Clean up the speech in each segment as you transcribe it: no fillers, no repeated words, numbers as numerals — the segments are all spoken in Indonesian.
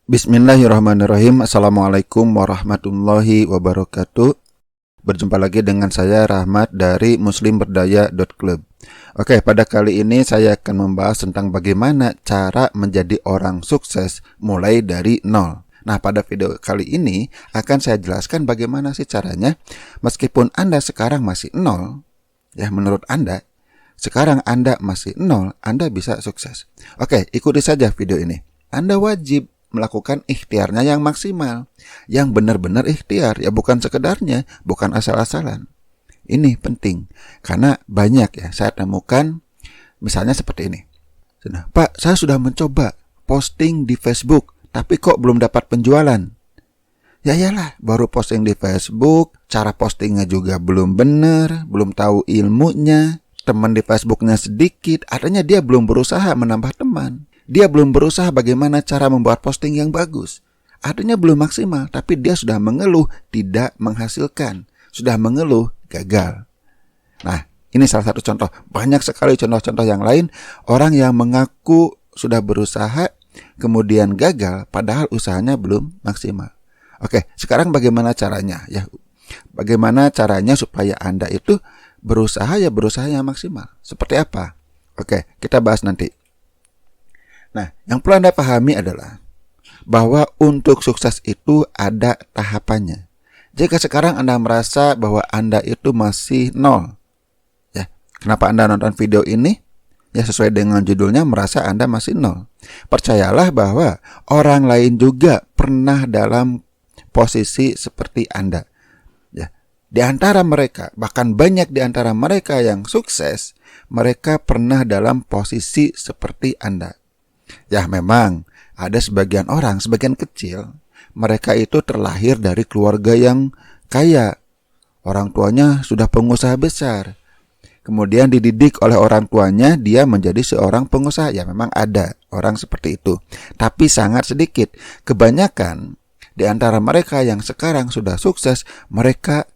Bismillahirrahmanirrahim. Assalamualaikum warahmatullahi wabarakatuh. Berjumpa lagi dengan saya Rahmat dari muslimberdaya.club. Oke, pada kali ini saya akan membahas tentang bagaimana cara menjadi orang sukses mulai dari nol. Nah, pada video kali ini akan saya jelaskan bagaimana sih caranya. Meskipun Anda sekarang masih nol, ya menurut Anda, sekarang Anda masih nol, Anda bisa sukses. Oke, ikuti saja video ini. Anda wajib melakukan ikhtiarnya yang maksimal, yang benar-benar ikhtiar, ya bukan sekedarnya, bukan asal-asalan. Ini penting, karena banyak ya saya temukan misalnya seperti ini. Pak, saya sudah mencoba posting di Facebook, tapi kok belum dapat penjualan. Ya iyalah, baru posting di Facebook, cara postingnya juga belum benar, belum tahu ilmunya, teman di Facebooknya sedikit, artinya dia belum berusaha menambah teman. Dia belum berusaha bagaimana cara membuat posting yang bagus. Artinya belum maksimal, tapi dia sudah mengeluh tidak menghasilkan. Sudah mengeluh gagal. Nah, ini salah satu contoh. Banyak sekali contoh-contoh yang lain. Orang yang mengaku sudah berusaha, kemudian gagal, padahal usahanya belum maksimal. Oke, sekarang bagaimana caranya? Ya, bagaimana caranya supaya Anda itu berusaha yang maksimal? Seperti apa? Oke, kita bahas nanti. Nah, yang perlu Anda pahami adalah bahwa untuk sukses itu ada tahapannya. Jika sekarang Anda merasa bahwa Anda itu masih nol, ya, kenapa Anda nonton video ini? Ya, sesuai dengan judulnya, merasa Anda masih nol. Percayalah bahwa orang lain juga pernah dalam posisi seperti Anda. Ya, di antara mereka, bahkan banyak di antara mereka yang sukses, mereka pernah dalam posisi seperti Anda. Ya memang ada sebagian orang, sebagian kecil, mereka itu terlahir dari keluarga yang kaya. Orang tuanya sudah pengusaha besar. Kemudian dididik oleh orang tuanya, dia menjadi seorang pengusaha. Ya memang ada orang seperti itu. Tapi sangat sedikit. Kebanyakan di antara mereka yang sekarang sudah sukses, mereka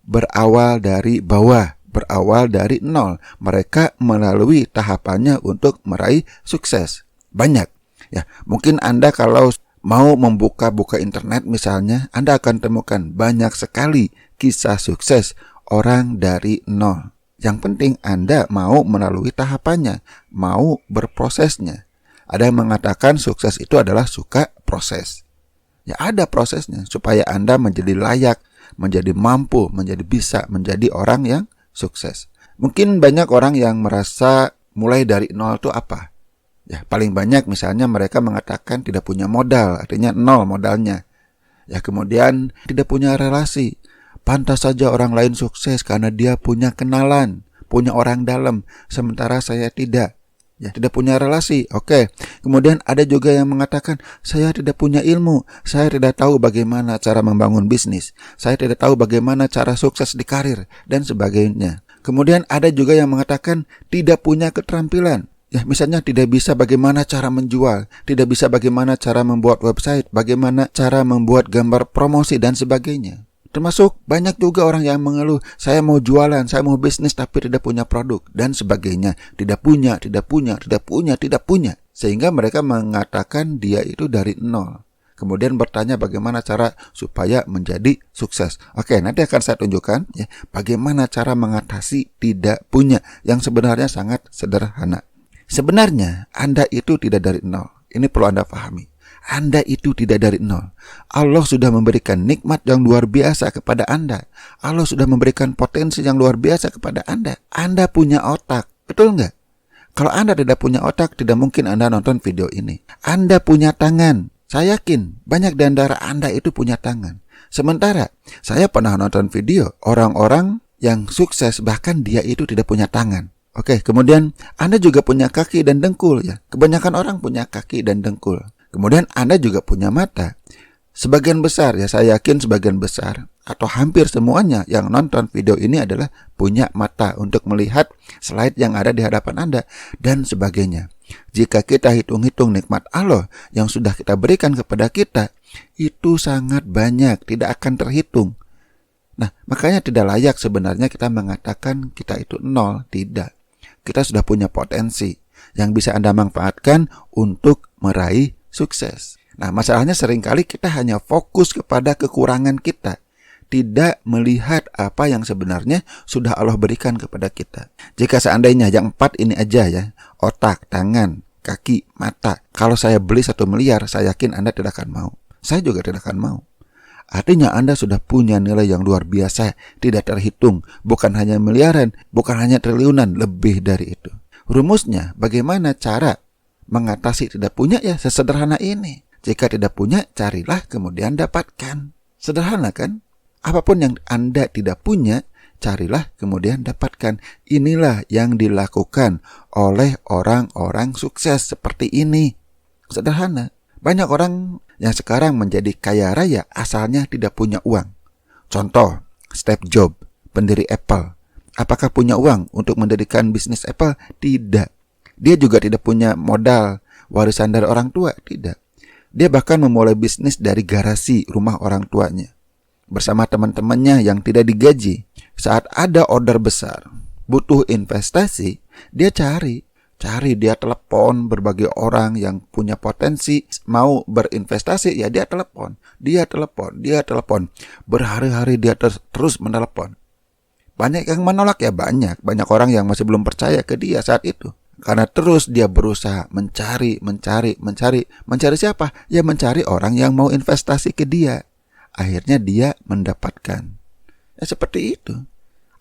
berawal dari bawah, berawal dari nol. Mereka melalui tahapannya untuk meraih sukses. Banyak ya, mungkin Anda kalau mau buka internet misalnya, Anda akan temukan banyak sekali kisah sukses orang dari nol. Yang penting Anda mau melalui tahapannya, mau berprosesnya. Ada yang mengatakan sukses itu adalah suka proses. Ya ada prosesnya supaya Anda menjadi layak, menjadi mampu, menjadi bisa menjadi orang yang sukses. Mungkin banyak orang yang merasa mulai dari nol itu apa? Ya, paling banyak misalnya mereka mengatakan tidak punya modal, artinya nol modalnya. Ya, kemudian tidak punya relasi. Pantas saja orang lain sukses karena dia punya kenalan, punya orang dalam, sementara saya tidak. Ya, tidak punya relasi. Oke. Kemudian ada juga yang mengatakan, saya tidak punya ilmu, saya tidak tahu bagaimana cara membangun bisnis, saya tidak tahu bagaimana cara sukses di karir, dan sebagainya. Kemudian ada juga yang mengatakan tidak punya keterampilan. Ya, misalnya tidak bisa bagaimana cara menjual, tidak bisa bagaimana cara membuat website, bagaimana cara membuat gambar promosi, dan sebagainya. Termasuk banyak juga orang yang mengeluh, saya mau jualan, saya mau bisnis tapi tidak punya produk, dan sebagainya. Tidak punya. Sehingga mereka mengatakan dia itu dari nol. Kemudian bertanya bagaimana cara supaya menjadi sukses. Oke, nanti akan saya tunjukkan ya, bagaimana cara mengatasi tidak punya, yang sebenarnya sangat sederhana. Sebenarnya Anda itu tidak dari nol. Ini perlu Anda pahami. Anda itu tidak dari nol. Allah sudah memberikan nikmat yang luar biasa kepada Anda. Allah sudah memberikan potensi yang luar biasa kepada Anda. Anda punya otak, betul nggak? Kalau Anda tidak punya otak, tidak mungkin Anda nonton video ini. Anda punya tangan. Saya yakin banyak di antara Anda itu punya tangan. Sementara saya pernah nonton video orang-orang yang sukses, bahkan dia itu tidak punya tangan. Oke, kemudian Anda juga punya kaki dan dengkul ya. Kebanyakan orang punya kaki dan dengkul. Kemudian Anda juga punya mata. Sebagian besar ya, saya yakin sebagian besar atau hampir semuanya yang nonton video ini adalah punya mata untuk melihat slide yang ada di hadapan Anda dan sebagainya. Jika kita hitung-hitung nikmat Allah yang sudah kita berikan kepada kita, itu sangat banyak, tidak akan terhitung. Nah, makanya tidak layak sebenarnya kita mengatakan kita itu nol, tidak. Kita sudah punya potensi yang bisa Anda manfaatkan untuk meraih sukses. Nah, masalahnya seringkali kita hanya fokus kepada kekurangan kita, tidak melihat apa yang sebenarnya sudah Allah berikan kepada kita. Jika seandainya yang 4 ini aja ya, otak, tangan, kaki, mata, kalau saya beli 1 miliar, saya yakin Anda tidak akan mau. Saya juga tidak akan mau. Artinya Anda sudah punya nilai yang luar biasa, tidak terhitung, bukan hanya miliaran, bukan hanya triliunan, lebih dari itu. Rumusnya, bagaimana cara mengatasi tidak punya? Ya sesederhana ini. Jika tidak punya, carilah kemudian dapatkan. Sederhana kan? Apapun yang Anda tidak punya, carilah kemudian dapatkan. Inilah yang dilakukan oleh orang-orang sukses seperti ini. Sederhana. Banyak orang yang sekarang menjadi kaya raya asalnya tidak punya uang. Contoh, Steve Jobs, pendiri Apple. Apakah punya uang untuk mendirikan bisnis Apple? Tidak. Dia juga tidak punya modal warisan dari orang tua. Tidak. Dia bahkan memulai bisnis dari garasi rumah orang tuanya bersama teman-temannya yang tidak digaji. Saat ada order besar, butuh investasi, dia cari, dia telepon berbagai orang yang punya potensi mau berinvestasi, ya dia telepon. Berhari-hari dia terus menelepon. Banyak yang menolak, ya banyak orang yang masih belum percaya ke dia saat itu. Karena terus dia berusaha mencari siapa? Ya mencari orang yang mau investasi ke dia. Akhirnya dia mendapatkan. Ya seperti itu.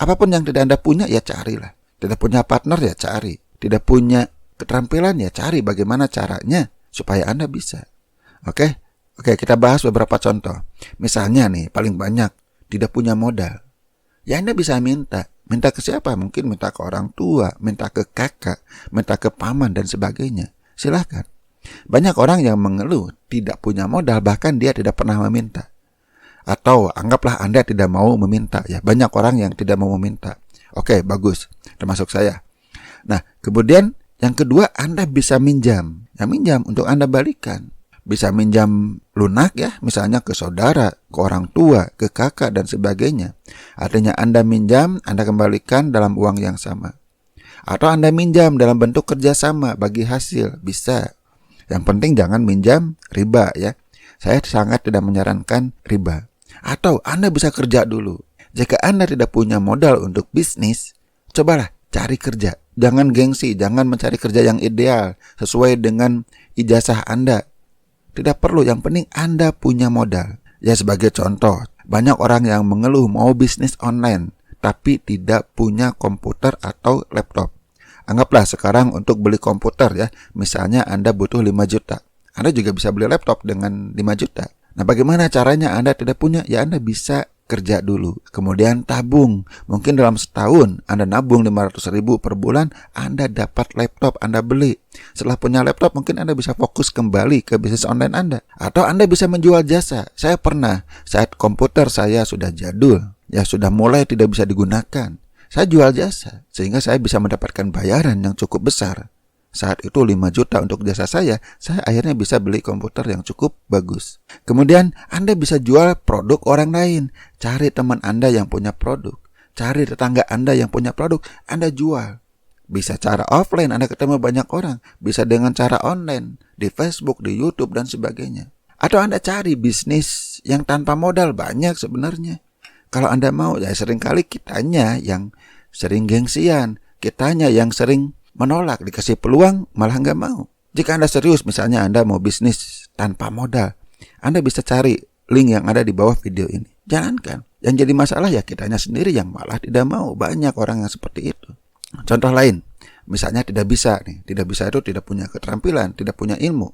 Apapun yang tidak Anda punya, ya carilah. Tidak punya partner, ya cari. Tidak punya keterampilan, ya cari bagaimana caranya supaya Anda bisa. Oke, kita bahas beberapa contoh. Misalnya nih, paling banyak tidak punya modal. Ya Anda bisa minta. Minta ke siapa? Mungkin minta ke orang tua, minta ke kakak, minta ke paman dan sebagainya. Silahkan. Banyak orang yang mengeluh tidak punya modal, bahkan dia tidak pernah meminta. Atau anggaplah Anda tidak mau meminta. Ya banyak orang yang tidak mau meminta. Oke, bagus. Termasuk saya. Nah, kemudian yang kedua, Anda bisa minjam. Ya minjam untuk Anda balikan. Bisa minjam lunak ya, misalnya ke saudara, ke orang tua, ke kakak dan sebagainya. Artinya Anda minjam, Anda kembalikan dalam uang yang sama. Atau Anda minjam dalam bentuk kerjasama bagi hasil, bisa. Yang penting jangan minjam riba ya. Saya sangat tidak menyarankan riba. Atau Anda bisa kerja dulu. Jika Anda tidak punya modal untuk bisnis, cobalah cari kerja. Jangan gengsi, jangan mencari kerja yang ideal sesuai dengan ijazah Anda. Tidak perlu, yang penting Anda punya modal. Ya sebagai contoh, banyak orang yang mengeluh mau bisnis online, tapi tidak punya komputer atau laptop. Anggaplah sekarang untuk beli komputer ya, misalnya Anda butuh 5 juta. Anda juga bisa beli laptop dengan 5 juta. Nah bagaimana caranya Anda tidak punya? Ya Anda bisa kerja dulu, kemudian tabung. Mungkin dalam setahun Anda nabung 500.000 per bulan, Anda dapat laptop, Anda beli. Setelah punya laptop, mungkin Anda bisa fokus kembali ke bisnis online Anda. Atau Anda bisa menjual jasa. Saya pernah, saat komputer saya sudah jadul, ya sudah mulai tidak bisa digunakan, saya jual jasa, sehingga saya bisa mendapatkan bayaran yang cukup besar. Saat itu 5 juta untuk jasa saya akhirnya bisa beli komputer yang cukup bagus. Kemudian Anda bisa jual produk orang lain. Cari teman Anda yang punya produk. Cari tetangga Anda yang punya produk, Anda jual. Bisa cara offline, Anda ketemu banyak orang. Bisa dengan cara online, di Facebook, di YouTube, dan sebagainya. Atau Anda cari bisnis yang tanpa modal, banyak sebenarnya. Kalau Anda mau, ya seringkali kitanya yang sering gengsian. Kitanya yang sering menolak, dikasih peluang malah nggak mau. Jika Anda serius, misalnya Anda mau bisnis tanpa modal, Anda bisa cari link yang ada di bawah video ini. Jalankan. Yang jadi masalah ya kitanya sendiri yang malah tidak mau. Banyak orang yang seperti itu. Contoh lain, misalnya tidak bisa itu tidak punya keterampilan, tidak punya ilmu.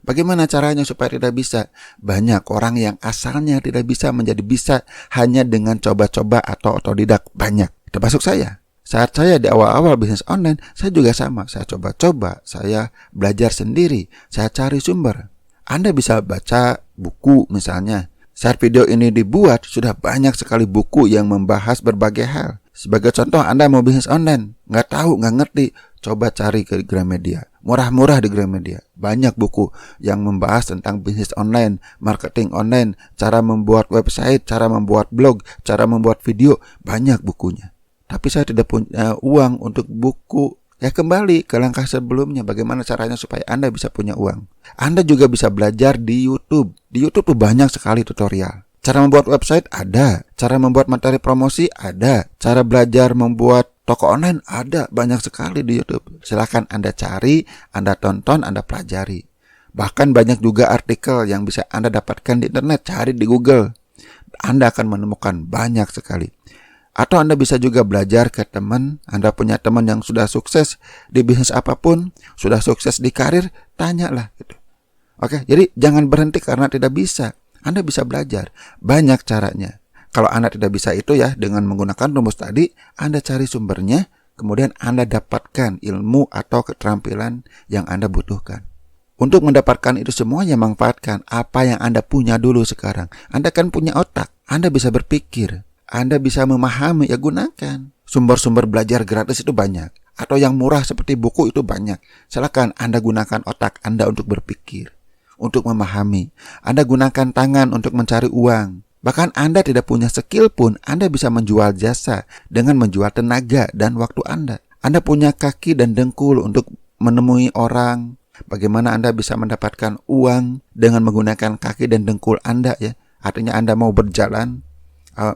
Bagaimana caranya supaya tidak bisa? Banyak orang yang asalnya tidak bisa menjadi bisa hanya dengan coba-coba atau otodidak. Banyak, termasuk saya. Saat saya di awal-awal bisnis online, saya juga sama. Saya coba-coba, saya belajar sendiri, saya cari sumber. Anda bisa baca buku misalnya. Saat video ini dibuat, sudah banyak sekali buku yang membahas berbagai hal. Sebagai contoh, Anda mau bisnis online, nggak tahu, nggak ngerti, coba cari ke Gramedia. Murah-murah di Gramedia. Banyak buku yang membahas tentang bisnis online, marketing online, cara membuat website, cara membuat blog, cara membuat video. Banyak bukunya. Tapi saya tidak punya uang untuk buku Ya kembali ke langkah sebelumnya, bagaimana caranya supaya Anda bisa punya uang. Anda juga bisa belajar di YouTube. Di YouTube tuh banyak sekali tutorial. Cara membuat website ada, cara membuat materi promosi ada, cara belajar membuat toko online ada, banyak sekali di YouTube. Silakan Anda cari, Anda tonton, Anda pelajari. Bahkan banyak juga artikel yang bisa Anda dapatkan di internet, cari di Google. Anda akan menemukan banyak sekali. Atau Anda bisa juga belajar ke teman. Anda punya teman yang sudah sukses di bisnis apapun, sudah sukses di karir, tanyalah gitu. Oke, jadi jangan berhenti karena tidak bisa. Anda bisa belajar, banyak caranya. Kalau Anda tidak bisa itu ya, dengan menggunakan rumus tadi, Anda cari sumbernya, kemudian Anda dapatkan ilmu atau keterampilan yang Anda butuhkan. Untuk mendapatkan itu semuanya, manfaatkan apa yang Anda punya dulu sekarang. Anda kan punya otak, Anda bisa berpikir, Anda bisa memahami, ya gunakan. Sumber-sumber belajar gratis itu banyak. Atau yang murah seperti buku itu banyak. Silakan Anda gunakan otak Anda untuk berpikir, untuk memahami. Anda gunakan tangan untuk mencari uang. Bahkan Anda tidak punya skill pun, Anda bisa menjual jasa dengan menjual tenaga dan waktu Anda. Anda punya kaki dan dengkul untuk menemui orang. Bagaimana Anda bisa mendapatkan uang dengan menggunakan kaki dan dengkul Anda ya. Artinya Anda mau berjalan,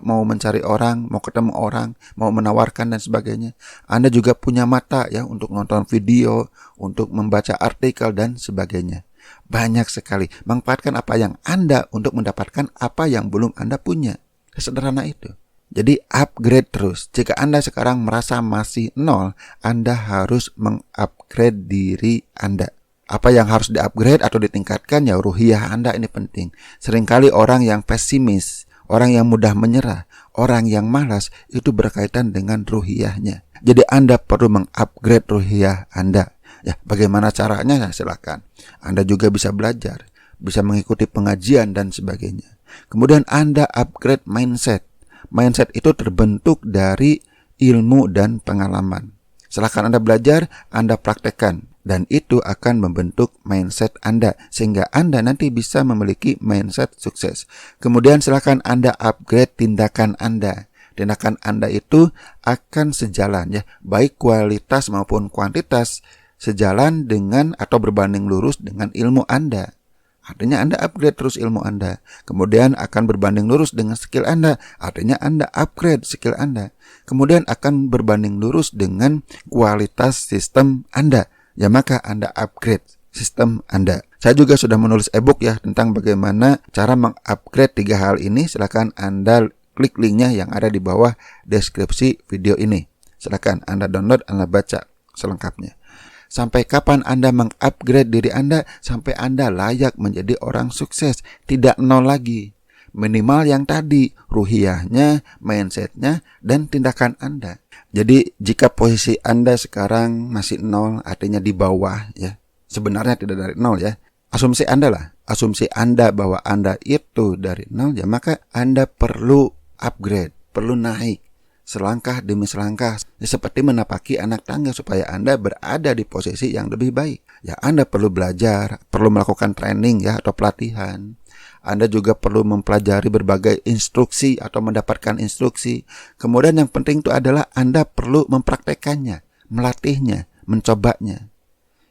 mau mencari orang, mau ketemu orang, mau menawarkan dan sebagainya. Anda juga punya mata ya untuk nonton video, untuk membaca artikel dan sebagainya. Banyak sekali. Manfaatkan apa yang Anda untuk mendapatkan apa yang belum Anda punya. Sederhana itu. Jadi upgrade terus. Jika Anda sekarang merasa masih nol, Anda harus mengupgrade diri Anda. Apa yang harus diupgrade atau ditingkatkan ya ruhiyah Anda, ini penting. Seringkali orang yang pesimis, orang yang mudah menyerah, orang yang malas itu berkaitan dengan ruhiyahnya. Jadi Anda perlu mengupgrade ruhiyah Anda. Ya, bagaimana caranya? Ya, silakan. Anda juga bisa belajar, bisa mengikuti pengajian dan sebagainya. Kemudian Anda upgrade mindset. Mindset itu terbentuk dari ilmu dan pengalaman. Silakan Anda belajar, Anda praktekkan. Dan itu akan membentuk mindset Anda, sehingga Anda nanti bisa memiliki mindset sukses. Kemudian silakan Anda upgrade tindakan Anda. Tindakan Anda itu akan sejalan ya, baik kualitas maupun kuantitas, sejalan dengan atau berbanding lurus dengan ilmu Anda. Artinya Anda upgrade terus ilmu Anda. Kemudian akan berbanding lurus dengan skill Anda. Artinya Anda upgrade skill Anda. Kemudian akan berbanding lurus dengan kualitas sistem Anda. Ya maka Anda upgrade sistem Anda. Saya juga sudah menulis ebook ya tentang bagaimana cara mengupgrade 3 hal ini. Silakan Anda klik linknya yang ada di bawah deskripsi video ini. Silakan Anda download, Anda baca selengkapnya. Sampai kapan Anda mengupgrade diri Anda? Sampai Anda layak menjadi orang sukses. Tidak nol lagi. Minimal yang tadi, ruhiyahnya, mindsetnya, dan tindakan Anda. Jadi jika posisi Anda sekarang masih nol, artinya di bawah ya. Sebenarnya tidak dari nol ya. Asumsi Anda lah. Asumsi Anda bahwa Anda itu dari nol ya, maka Anda perlu upgrade, perlu naik. Selangkah demi selangkah, ya, seperti menapaki anak tangga supaya Anda berada di posisi yang lebih baik. Ya, Anda perlu belajar, perlu melakukan training ya atau pelatihan. Anda juga perlu mempelajari berbagai instruksi atau mendapatkan instruksi. Kemudian yang penting itu adalah Anda perlu mempraktekannya, melatihnya, mencobanya.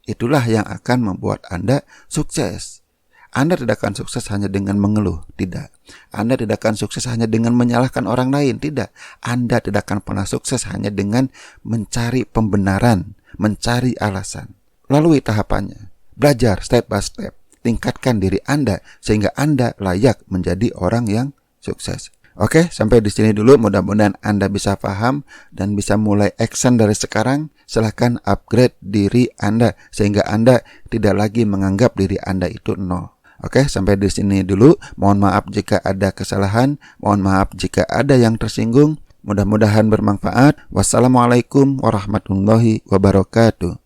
Itulah yang akan membuat Anda sukses. Anda tidak akan sukses hanya dengan mengeluh, tidak. Anda tidak akan sukses hanya dengan menyalahkan orang lain, tidak. Anda tidak akan pernah sukses hanya dengan mencari pembenaran, mencari alasan. Lalui tahapannya, belajar step by step, tingkatkan diri Anda sehingga Anda layak menjadi orang yang sukses. Oke, sampai di sini dulu. Mudah-mudahan Anda bisa paham dan bisa mulai action dari sekarang. Silahkan upgrade diri Anda sehingga Anda tidak lagi menganggap diri Anda itu nol. Oke, sampai di sini dulu. Mohon maaf jika ada kesalahan. Mohon maaf jika ada yang tersinggung. Mudah-mudahan bermanfaat. Wassalamualaikum warahmatullahi wabarakatuh.